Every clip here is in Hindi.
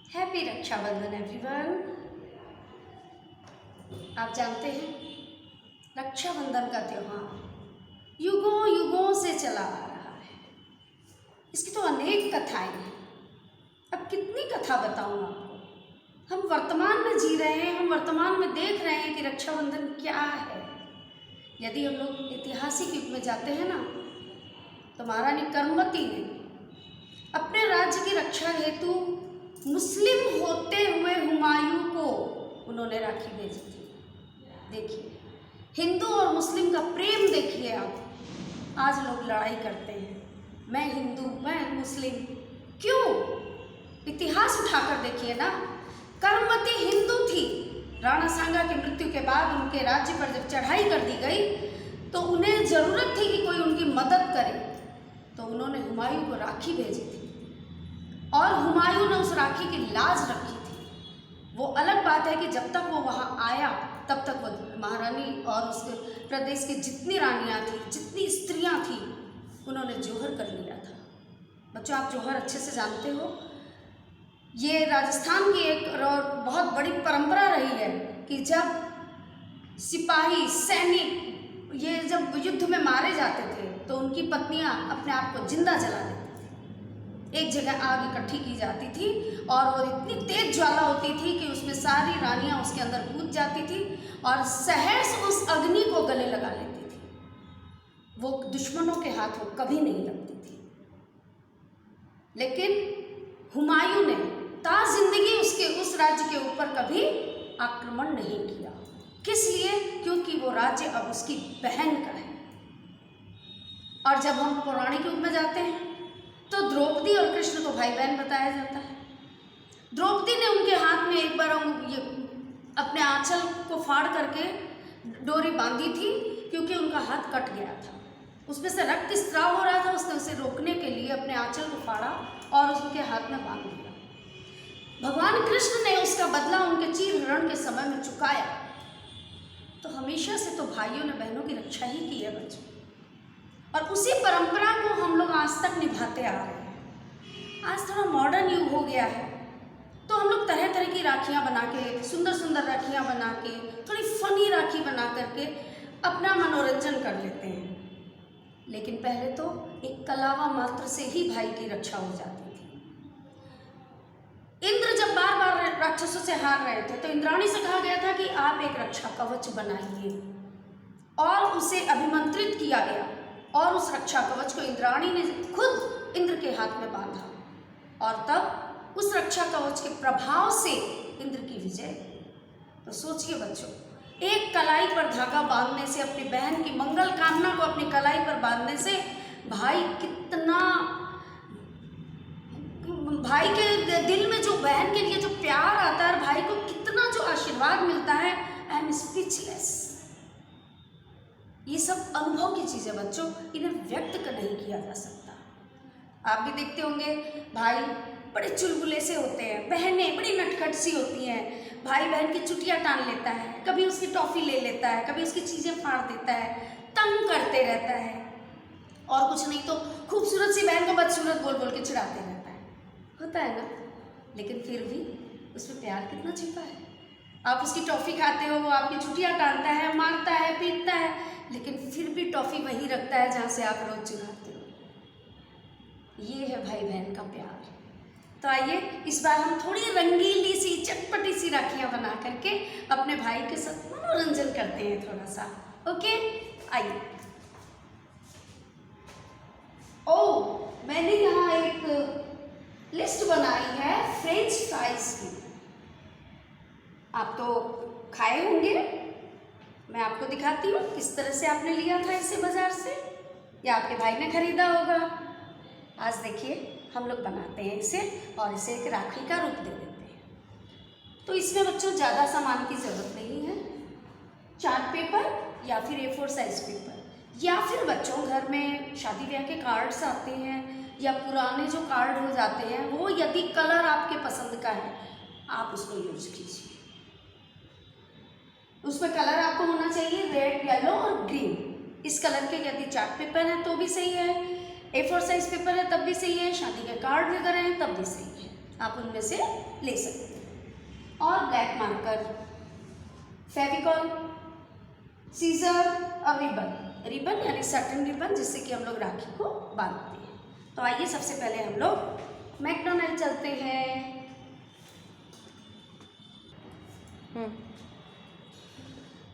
Happy Rakshabandhan everyone. आप जानते हैं रक्षाबंधन का त्यौहार युगों युगों से चला आ रहा है। इसकी तो अनेक कथाएं हैं। अब कितनी कथा बताऊं आपको। हम वर्तमान में जी रहे हैं, हम वर्तमान में देख रहे हैं कि रक्षाबंधन क्या है। यदि हम लोग ऐतिहासिक युग में जाते हैं ना, तो महारानी कर्मवती ने अपने राज्य की रक्षा हेतु मुस्लिम होते हुए हुमायूं को उन्होंने राखी भेजी थी। देखिए, हिंदू और मुस्लिम का प्रेम देखिए आप। आज लोग लड़ाई करते हैं, मैं हिंदू मैं मुस्लिम, क्यों? इतिहास उठाकर देखिए ना। कर्मवती हिंदू थी। राणा सांगा की मृत्यु के बाद उनके राज्य पर जब चढ़ाई कर दी गई तो उन्हें ज़रूरत थी कि कोई उनकी मदद करे, तो उन्होंने हुमायूं को राखी भेजी थी और हुमायूं ने उस राखी की लाज रखी थी। वो अलग बात है कि जब तक वो वहाँ आया तब तक वो महारानी और उसके प्रदेश की जितनी रानियाँ थी, जितनी स्त्रियाँ थी, उन्होंने जोहर कर लिया था। बच्चों, आप जोहर अच्छे से जानते हो। ये राजस्थान की एक बहुत बड़ी परंपरा रही है कि जब सिपाही सैनिक ये जब युद्ध में मारे जाते थे तो उनकी पत्नियां अपने आप को जिंदा जला देती थी। एक जगह आग इकट्ठी की जाती थी और वो इतनी तेज ज्वाला होती थी कि उसमें सारी रानियां उसके अंदर कूद जाती थी और सहर्ष उस अग्नि को गले लगा लेती थी। वो दुश्मनों के हाथों कभी नहीं लगती थी। लेकिन हुमायूं ने जिंदगी उसके उस राज्य के ऊपर कभी आक्रमण नहीं किया। किस लिए? क्योंकि वो राज्य अब उसकी बहन का है। और जब हम पौराणिक युग में जाते हैं तो द्रौपदी और कृष्ण को भाई बहन बताया जाता है। द्रौपदी ने उनके हाथ में एक बार ये अपने आंचल को फाड़ करके डोरी बांधी थी क्योंकि उनका हाथ कट गया था, उसमें से रक्त स्राव हो रहा था। उसने उसे रोकने के लिए अपने आंचल को फाड़ा और उसके हाथ में बांध दिया। भगवान कृष्ण ने उसका बदला उनके चीर हरण के समय में चुकाया। तो हमेशा से तो भाइयों ने बहनों की रक्षा ही की है बच्चों, और उसी परंपरा को हम लोग आज तक निभाते आ रहे हैं। आज थोड़ा मॉडर्न युग हो गया है तो हम लोग तरह तरह की राखियाँ बना के, सुंदर सुंदर राखियाँ बना के, थोड़ी फनी राखी बना करके अपना मनोरंजन कर लेते हैं। लेकिन पहले तो एक कलावा मात्र से ही भाई की रक्षा हो जाती थी। इंद्र जब बार बार राक्षसों से हार रहे थे तो इंद्राणी से कहा गया था कि आप एक रक्षा कवच बनाइए, और उसे अभिमंत्रित किया गया और उस रक्षा कवच को इंद्राणी ने खुद इंद्र के हाथ में बांधा और तब उस रक्षा कवच के प्रभाव से इंद्र की विजय। तो सोचिए बच्चों, एक कलाई पर धागा बांधने से, अपनी बहन की मंगल कामना को अपनी कलाई पर बांधने से भाई कितना, भाई के दिल में जो बहन के लिए जो प्यार आता है, भाई को कितना जो आशीर्वाद मिलता है, आई एम स्पीचलेस। ये सब अनुभव की चीज़ें बच्चों, इन्हें व्यक्त कर नहीं किया जा सकता। आप भी देखते होंगे भाई बड़े चुलबुले से होते हैं, बहनें बड़ी नटखट सी होती हैं। भाई बहन की चुटिया टान लेता है, कभी उसकी टॉफ़ी ले लेता है, कभी उसकी चीज़ें फाड़ देता है, तंग करते रहता है, और कुछ नहीं तो खूबसूरत सी बहन को बदसूरत बोल बोल के चिढ़ाते रहता है। होता है ना? लेकिन फिर भी उसमें प्यार कितना छिपा है। आप उसकी टॉफ़ी खाते हो, वो आपकी छुट्टियाँ टालता है, मारता है, पीटता है, लेकिन फिर भी टॉफ़ी वही रखता है जहाँ से आप रोज चुराते हो। ये है भाई बहन का प्यार। तो आइए इस बार हम थोड़ी रंगीली सी, चटपटी सी राखियाँ बना करके अपने भाई के साथ मनोरंजन करते हैं थोड़ा सा। ओके, आइए। मैंने यहाँ एक लिस्ट बनाई है फ्रेंच फ्राइज की। आप तो खाए होंगे, मैं आपको दिखाती हूँ किस तरह से आपने लिया था इसे बाज़ार से, या आपके भाई ने खरीदा होगा। आज देखिए हम लोग बनाते हैं इसे और इसे एक राखी का रूप दे देते हैं। तो इसमें बच्चों ज़्यादा सामान की ज़रूरत नहीं है। चार्ट पेपर या फिर A4 साइज पेपर, या फिर बच्चों घर में शादी ब्याह के कार्ड्स आते हैं या पुराने जो कार्ड हो जाते हैं, वो यदि कलर आपके पसंद का है आप उसको यूज कीजिए। उसमें कलर आपको होना चाहिए रेड, येलो और ग्रीन। इस कलर के यदि चार्ट पेपर है तो भी सही है, A4 साइज पेपर है तब भी सही है, शादी के कार्ड वगैरह हैं तब भी सही है। आप उनमें से ले सकते हैं। और ब्लैक मार्कर, फेविकॉल, सीजर और रिबन यानी सटन रिबन, जिससे कि हम लोग राखी को बांधते हैं। तो आइए सबसे पहले हम लोग मैकडॉनल्ड चलते हैं।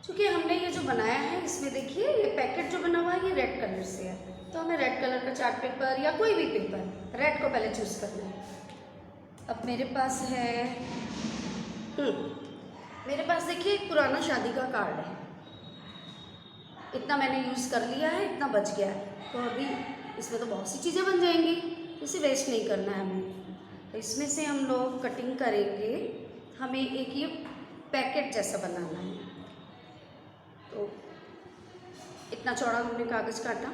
क्योंकि हमने ये जो बनाया है इसमें देखिए ये पैकेट जो बना हुआ है ये रेड कलर से है, तो हमें रेड कलर का चार्ट पेपर या कोई भी पेपर रेड को पहले चूज़ करना है। अब मेरे पास है मेरे पास देखिए एक पुराना शादी का कार्ड है, इतना मैंने यूज़ कर लिया है, इतना बच गया है। तो अभी इसमें तो बहुत सी चीज़ें बन जाएंगी, इसे वेस्ट नहीं करना है हमें। तो इसमें से हम लोग कटिंग करेंगे, हमें एक ये पैकेट जैसा बनाना है। तो इतना चौड़ा हमने कागज़ काटा,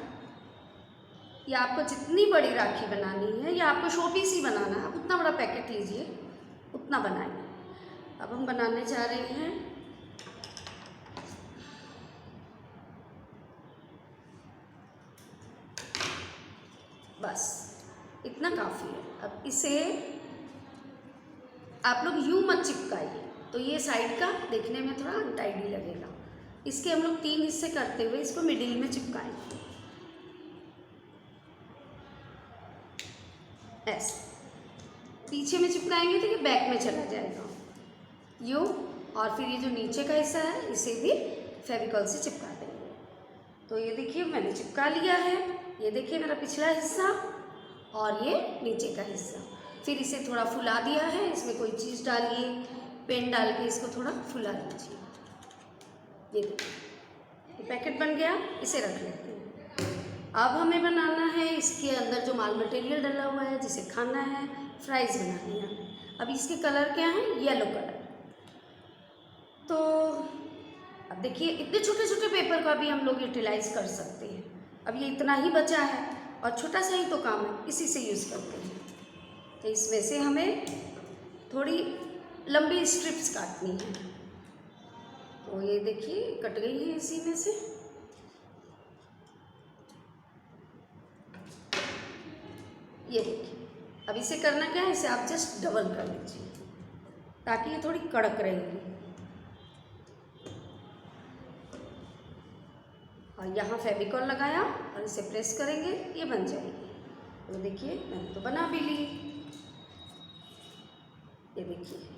या आपको जितनी बड़ी राखी बनानी है या आपको शो पीस ही बनाना है, आप उतना बड़ा पैकेट लीजिए, उतना बनाइए। अब हम बनाने जा रहे हैं बस इतना काफ़ी है। अब इसे आप लोग यूं मत चिपकाइए, तो ये साइड का देखने में थोड़ा अनटाइडी लगेगा। इसके हम लोग 3 हिस्से करते हुए इसको मिडिल में चिपकाएंगे ऐसे। पीछे में चिपकाएंगे तो ये बैक में चला जाएगा यूं, और फिर ये जो नीचे का हिस्सा है इसे भी फेविकॉल से चिपका देंगे। तो ये देखिए मैंने चिपका लिया है, ये देखिए मेरा पिछला हिस्सा और ये नीचे का हिस्सा। फिर इसे थोड़ा फुला दिया है, इसमें कोई चीज़ डालिए, पेन डाल के इसको थोड़ा फुला लीजिए। ये देखिए ये पैकेट बन गया, इसे रख लेते हैं। अब हमें बनाना है इसके अंदर जो माल मटेरियल डला हुआ है, जिसे खाना है, फ्राइज़ बनानी है। अब इसके कलर क्या हैं? Yellow colour. तो अब देखिए इतने छोटे छोटे पेपर का भी हम लोग यूटिलाइज़ कर सकते हैं। अब ये इतना ही बचा है और छोटा सा ही तो काम है, इसी से यूज़ करते हैं। तो इसमें से हमें थोड़ी लंबी स्ट्रिप्स काटनी है। तो ये देखिए कट गई है इसी में से। ये देखिए अब इसे करना क्या है, इसे आप जस्ट डबल कर लीजिए ताकि ये थोड़ी कड़क रहेगी। और यहाँ फेविकॉल लगाया और इसे प्रेस करेंगे, ये बन जाएगी। तो देखिए मैंने तो बना भी ली। ये देखिए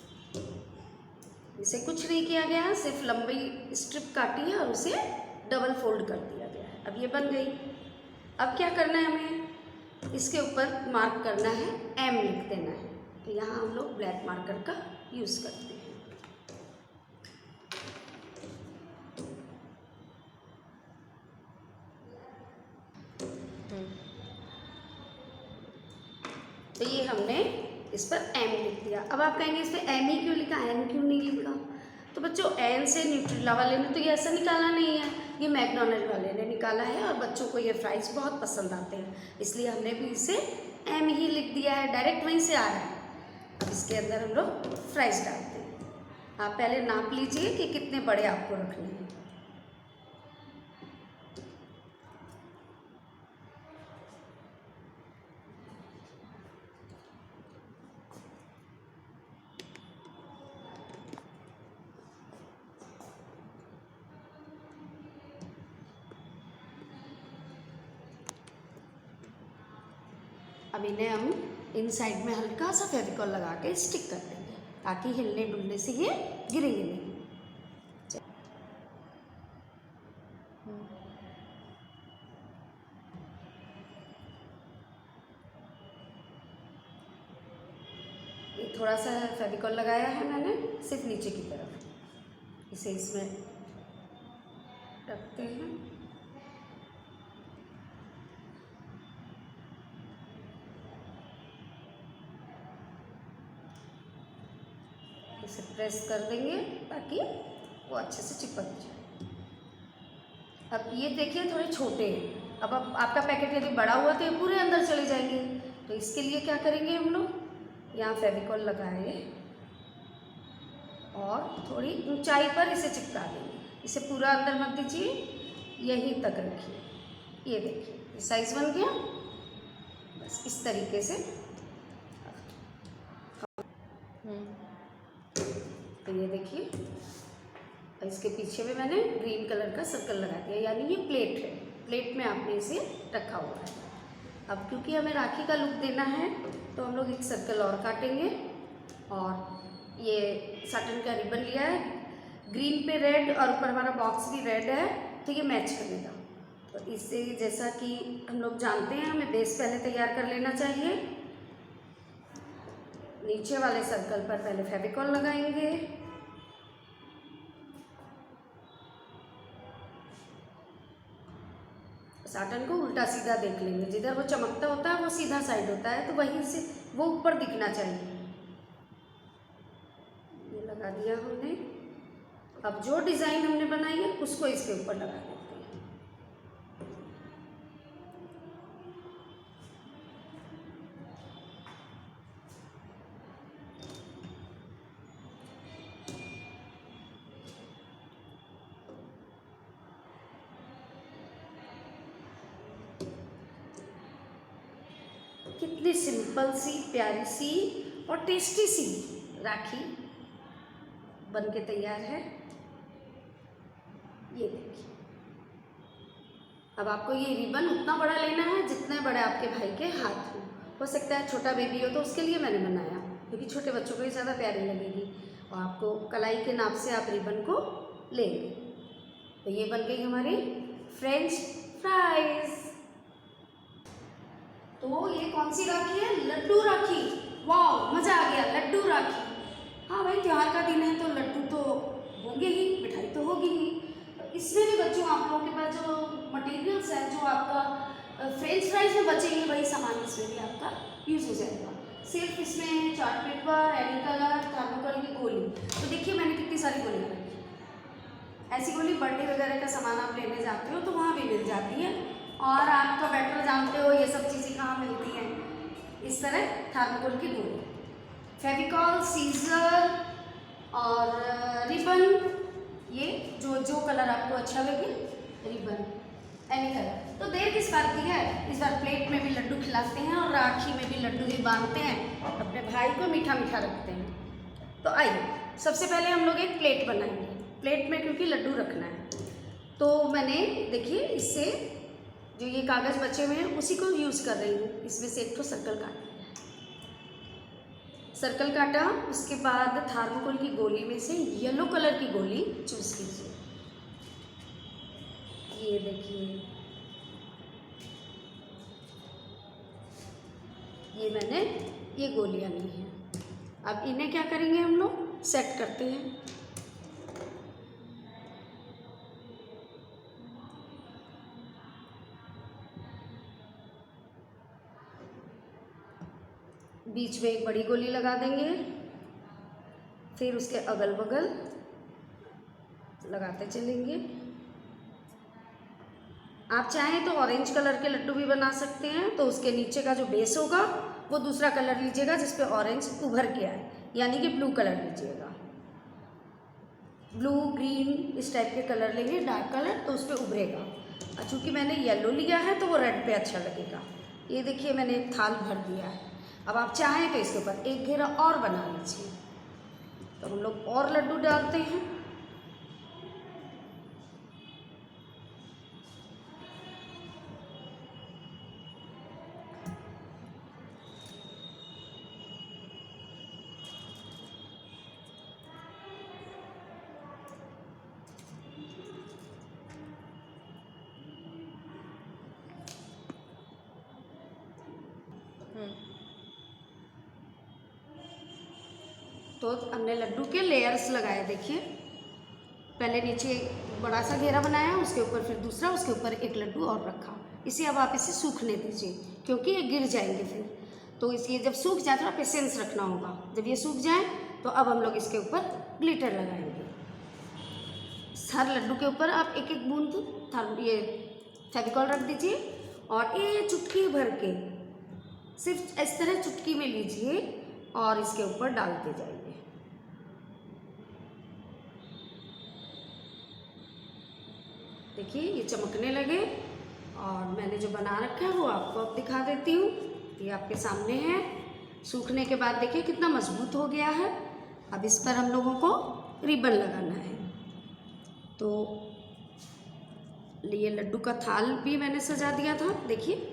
इसे कुछ नहीं किया गया, सिर्फ लंबी स्ट्रिप काटी है और उसे डबल फोल्ड कर दिया गया है। अब ये बन गई। अब क्या करना है हमें, इसके ऊपर मार्क करना है, एम लिख देना है। तो यहाँ हम लोग ब्लैक मार्कर का यूज़ करते हैं। तो ये हमने इस पर एम लिख दिया। अब आप कहेंगे इस पर एम ही क्यों लिखा, एन क्यों नहीं लिखा? तो बच्चों एन से न्यूट्रेला वाले ने तो ये ऐसा निकाला नहीं है, ये मैकडॉनल्ड वाले ने निकाला है और बच्चों को ये फ्राइज़ बहुत पसंद आते हैं, इसलिए हमने भी इसे एम ही लिख दिया है, डायरेक्ट वहीं से आ रहा है। अब इसके अंदर हम लोग फ्राइज़ डालते हैं। आप पहले नाप लीजिए कि कितने बड़े आपको रखने हैं। अब इन्हें हम इन साइड में हल्का सा फेविकॉल लगा के स्टिक कर देंगे ताकि हिलने डुलने से ये गिरेंगे नहीं। ये थोड़ा सा फेविकॉल लगाया है मैंने सिर्फ नीचे की तरफ, इसे इसमें रखते हैं। इसे प्रेस कर देंगे ताकि वो अच्छे से चिपक जाए। अब ये देखिए थोड़े छोटे हैं, अब आपका पैकेट यदि बड़ा हुआ तो ये पूरे अंदर चले जाएंगे। तो इसके लिए क्या करेंगे हम लोग, यहाँ फेविकॉल लगाए और थोड़ी ऊंचाई पर इसे चिपका देंगे। इसे पूरा अंदर मत दीजिए, यहीं तक रखिए। ये देखिए साइज़ बन गया। बस इस तरीके से तो ये देखिए, इसके पीछे में मैंने ग्रीन कलर का सर्कल लगा दिया, यानी ये प्लेट है, प्लेट में आपने इसे रखा हुआ है। अब क्योंकि हमें राखी का लुक देना है तो हम लोग एक सर्कल और काटेंगे, और ये साटन का रिबन लिया है, ग्रीन पे रेड और ऊपर हमारा बॉक्स भी रेड है, तो ये मैच करेगा। तो इससे जैसा कि हम लोग जानते हैं, हमें बेस पहले तैयार कर लेना चाहिए। नीचे वाले सर्कल पर पहले फेविकॉल लगाएंगे, साटन को उल्टा सीधा देख लेंगे, जिधर वो चमकता होता है वो सीधा साइड होता है, तो वहीं से वो ऊपर दिखना चाहिए। ये लगा दिया हमने। अब जो डिज़ाइन हमने बनाई है उसको इसके ऊपर लगा देते हैं। कितनी सिंपल सी, प्यारी सी और टेस्टी सी राखी बन के तैयार है। ये देखिए, अब आपको ये रिबन उतना बड़ा लेना है जितने बड़े आपके भाई के हाथ हो सकता है छोटा बेबी हो तो उसके लिए मैंने बनाया, क्योंकि छोटे बच्चों को ये ज़्यादा प्यारी लगेगी। और आपको कलाई के नाप से आप रिबन को लेंगे। तो ये बन गई हमारी फ्रेंच फ्राइज। तो ये कौन सी राखी है? लड्डू राखी। वाह, मज़ा आ गया, लड्डू राखी। हाँ भाई, त्योहार का दिन है तो लड्डू तो होंगे ही, मिठाई तो होगी ही। इसमें भी बच्चों आप लोगों के पास जो मटेरियल्स है, जो आपका फ्रेंच फ्राइज में बचेंगे, वही सामान इसमें भी आपका यूज़ हो जाएगा। सिर्फ इसमें chart paper, any colour, thermocol की गोली। तो देखिए मैंने कितनी सारी गोलियाँ रखी। ऐसी गोली बर्थडे वगैरह का सामान आप लेने जाते हो तो वहाँ भी मिल जाती है, और आप तो बेटर जानते हो ये सब चीज़ें कहाँ मिलती हैं। इस तरह थर्मोकोल की गोली, फेविकॉल, सीजर और रिबन, ये जो कलर आपको अच्छा लगे, रिबन एनी कलर। तो देर किस बात की है, इस बार प्लेट में भी लड्डू खिलाते हैं और राखी में भी लड्डू ही बांधते हैं, अपने भाई को मीठा मीठा रखते हैं। तो आइए सबसे पहले हम लोग एक प्लेट बनाएंगे। प्लेट में क्योंकि लड्डू रखना है, तो मैंने देखिए इससे जो ये कागज़ बचे हुए हैं उसी को यूज़ कर रही हूँ। इसमें से एक तो सर्कल काट लिया, सर्कल काटा, उसके बाद थर्मोकोल की गोली में से येलो कलर की गोली चूज़ कीजिए। ये देखिए, ये मैंने ये गोलियां ली हैं। अब इन्हें क्या करेंगे, हम लोग सेट करते हैं। बीच में एक बड़ी गोली लगा देंगे, फिर उसके अगल बगल लगाते चलेंगे। आप चाहें तो ऑरेंज कलर के लड्डू भी बना सकते हैं, तो उसके नीचे का जो बेस होगा वो दूसरा कलर लीजिएगा जिस पे ऑरेंज उभर के आए, यानी कि ब्लू कलर लीजिएगा। ब्लू, ग्रीन इस टाइप के कलर लेंगे, डार्क कलर, तो उस पर उभरेगा। और चूँकि मैंने येलो लिया है तो वो रेड पे अच्छा लगेगा। ये देखिए मैंने एक थाल भर दिया है। अब आप चाहें तो इसके ऊपर एक घेरा और बना लीजिए। तो हम लोग और लड्डू डालते हैं। तो हमने लड्डू के लेयर्स लगाए। देखिए पहले नीचे एक बड़ा सा घेरा बनाया, उसके ऊपर फिर दूसरा, उसके ऊपर एक लड्डू और रखा। इसे अब आप इसे सूखने दीजिए, क्योंकि ये गिर जाएंगे फिर। तो इसलिए जब सूख जाए थोड़ा पेशेंस रखना होगा। जब ये सूख जाए तो अब हम लोग इसके ऊपर ग्लिटर लगाएंगे। हर लड्डू के ऊपर आप एक एक बूंद ये फेविकॉल रख दीजिए, और ये चुटकी भर के सिर्फ इस तरह चुटकी में लीजिए और इसके ऊपर डालते जाइए। देखिए ये चमकने लगे, और मैंने जो बना रखा है वो आपको अब दिखा देती हूँ। ये आपके सामने है। सूखने के बाद देखिए कितना मजबूत हो गया है। अब इस पर हम लोगों को रिबन लगाना है। तो ये लड्डू का थाल भी मैंने सजा दिया था, देखिए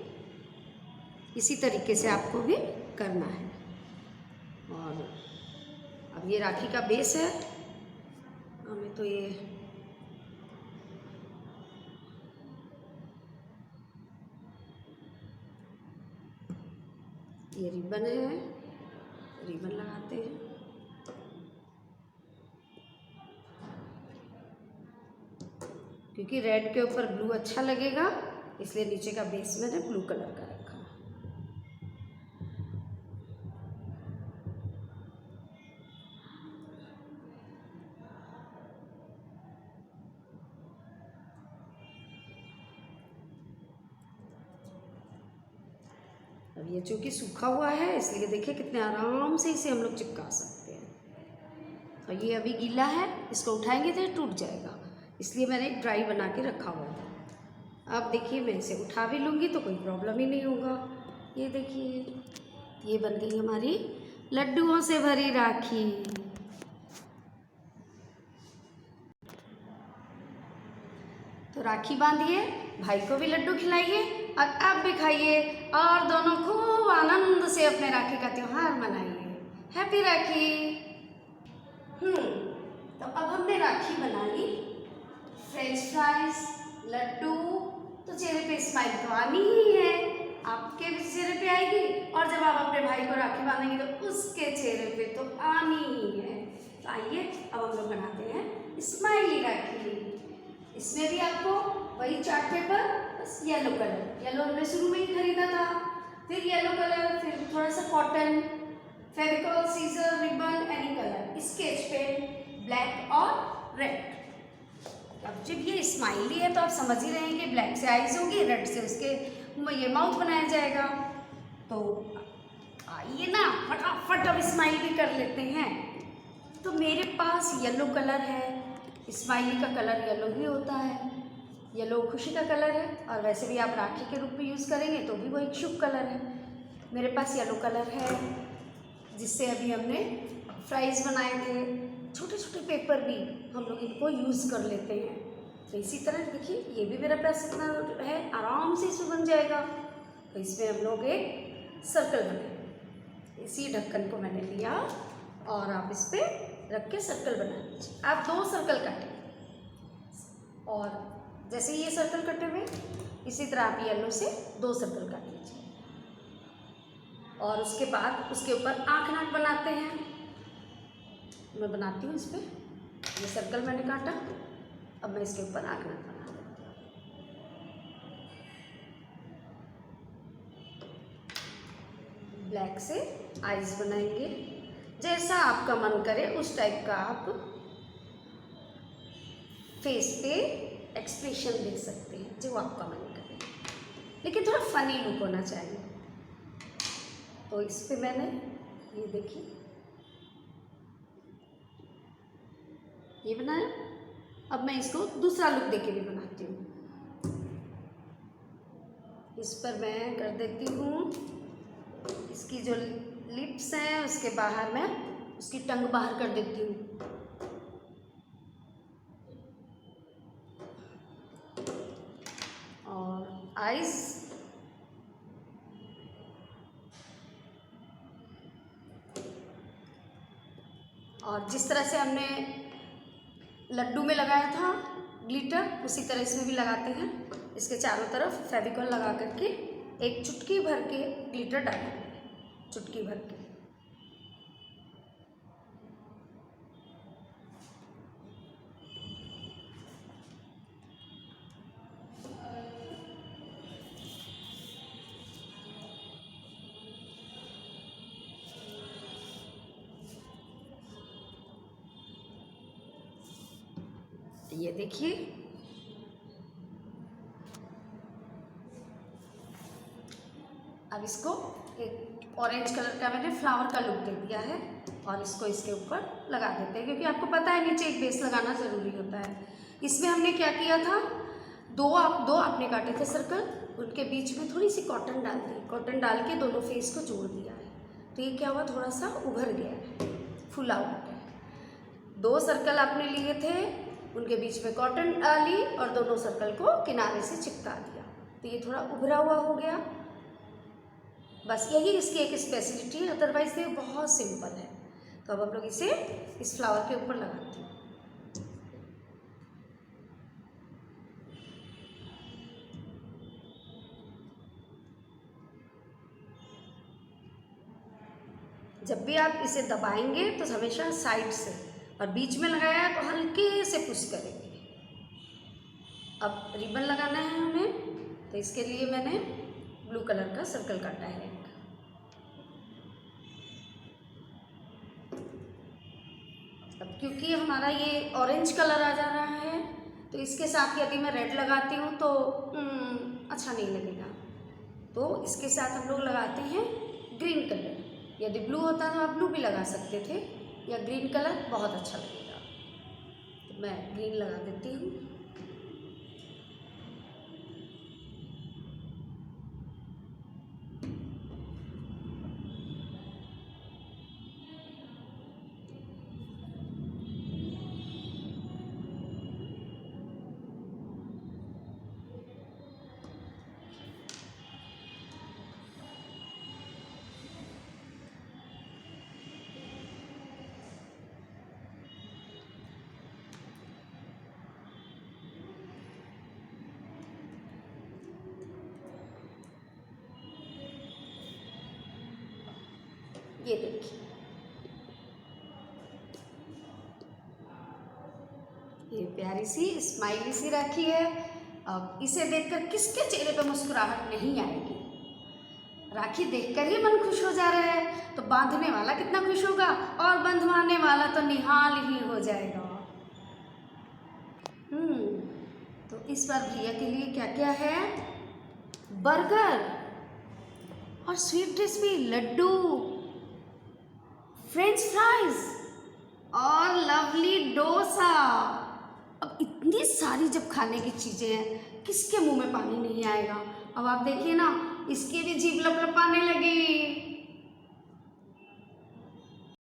इसी तरीके से आपको भी करना है। और अब ये राखी का बेस है, हमें तो ये रिबन है, रिबन लगाते हैं। क्योंकि रेड के ऊपर ब्लू अच्छा लगेगा, इसलिए नीचे का बेस मैंने ब्लू कलर का रखा। अब ये चूँकि सूखा हुआ है, इसलिए देखिए कितने आराम से इसे हम लोग चिपका सकते हैं। और ये अभी गीला है, इसको उठाएंगे तो ये टूट जाएगा, इसलिए मैंने एक ड्राई बना के रखा हुआ था। अब देखिए मैं इसे उठा भी लूँगी तो कोई प्रॉब्लम ही नहीं होगा। ये देखिए ये बन गई हमारी लड्डुओं से भरी राखी। तो राखी बांधिए, भाई को भी लड्डू खिलाइए और आप भी खाइए और दोनों खूब आनंद से अपने राखी का त्योहार मनाइए। हैप्पी राखी। तो अब हमने राखी बना ली, फ्रेंच फ्राइज, लड्डू, तो चेहरे पे स्माइल तो आनी ही है, आपके भी चेहरे पे आएगी और जब आप अपने भाई को राखी बांधेंगे तो उसके चेहरे पे तो आनी ही है। तो आइए अब हम लोग बनाते हैं स्माइली राखी। इसमें भी आपको वही चार्ट पेपर, बस येलो कलर, येलो हमने शुरू में ही खरीदा था, फिर येलो कलर, फिर थोड़ा सा cotton, Fevicol, scissor, ribbon, any colour, sketch pen, black और रेड। अब जब ये स्माइली है तो आप समझ ही रहे हैं कि ब्लैक से आईज होगी, रेड से उसके ये माउथ बनाया जाएगा। तो आइए ना फटाफट अब स्माइल भी कर लेते हैं। तो मेरे पास येलो कलर है, स्माइली का कलर येलो ही होता है, येलो खुशी का कलर है, और वैसे भी आप राखी के रूप में यूज़ करेंगे तो भी वो एक शुभ कलर है। मेरे पास येलो कलर है जिससे अभी हमने फ्राइज़ बनाए थे, छोटे छोटे पेपर भी हम लोग इनको यूज़ कर लेते हैं। तो इसी तरह देखिए ये भी मेरा पास इतना है, आराम से इसमें बन जाएगा। तो इसमें हम लोग एक सर्कल बनाए, इसी ढक्कन को मैंने लिया और आप इस पर रख के सर्कल बना लीजिए। आप 2 सर्कल काटें और जैसे ये सर्कल कटे हुए इसी तरह आप येलो से 2 सर्कल काट लीजिए और उसके बाद उसके ऊपर आँख नाक बनाते हैं। मैं बनाती हूँ इस पर, ये सर्कल मैंने काटा, अब मैं इसके ऊपर आँख नाक बना देती हूँ। ब्लैक से आईज बनाएंगे, जैसा आपका मन करे उस टाइप का आप फेस पे एक्सप्रेशन दे सकते हैं जो आपका मन करे, लेकिन थोड़ा फनी लुक होना चाहिए। तो इस पे मैंने ये देखिए ये बनाया। अब मैं इसको दूसरा लुक देके भी बनाती हूँ। इस पर मैं कर देती हूँ इसकी जो लिप्स हैं उसके बाहर मैं उसकी टंग बाहर कर देती हूँ। और आईज, और जिस तरह से हमने लड्डू में लगाया था ग्लिटर, उसी तरह इसमें भी लगाते हैं। इसके चारों तरफ फेविकॉल लगा करके एक चुटकी भर के ग्लिटर डालेंगे, चुटकी भर के। ये देखिए अब इसको एक ऑरेंज कलर का मैंने फ्लावर का लुक दे दिया है और इसको इसके ऊपर लगा देते हैं, क्योंकि आपको पता है नीचे एक बेस लगाना ज़रूरी होता है। इसमें हमने क्या किया था, दो आपने काटे थे सर्कल, उनके बीच में थोड़ी सी कॉटन डाल दी, कॉटन डाल के दोनों फेस को जोड़ दिया है। तो ये क्या हुआ, थोड़ा सा उभर गया है, फूला हुआ है। 2 सर्कल आपने लिए थे, उनके बीच में कॉटन डाली और दोनों सर्कल को किनारे से चिपका दिया, तो ये थोड़ा उभरा हुआ हो गया। बस यही इसकी एक स्पेशलिटी है, अदरवाइज ये बहुत सिंपल है। तो अब हम लोग इसे इस फ्लावर के ऊपर लगाते हैं। जब भी आप इसे दबाएंगे तो हमेशा साइड से, और बीच में लगाया तो हल्के से पुश करेंगे। अब रिबन लगाना है हमें, तो इसके लिए मैंने ब्लू कलर का सर्कल काटा है। अब क्योंकि हमारा ये ऑरेंज कलर आ जा रहा है, तो इसके साथ यदि मैं रेड लगाती हूँ तो अच्छा नहीं लगेगा, तो इसके साथ हम लोग लगाते हैं ग्रीन कलर। यदि ब्लू होता तो आप ब्लू भी लगा सकते थे, या ग्रीन कलर बहुत अच्छा लगेगा। तो मैं ग्रीन लगा देती हूँ। ये देखिए, ये प्यारी सी स्माइली सी राखी है। अब इसे देखकर किसके चेहरे पर मुस्कुराहट नहीं आएगी। राखी देखकर ही मन खुश हो जा रहा है, तो बांधने वाला कितना खुश होगा, और बंधवाने वाला तो निहाल ही हो जाएगा। तो इस बार भैया के लिए क्या क्या है, बर्गर और स्वीट डिश भी, लड्डू, फ्रेंच फ्राइज और लवली डोसा। अब इतनी सारी जब खाने की चीज़ें हैं, किसके मुंह में पानी नहीं आएगा। अब आप देखिए ना, इसकी भी जीभ लपलपाने लगी।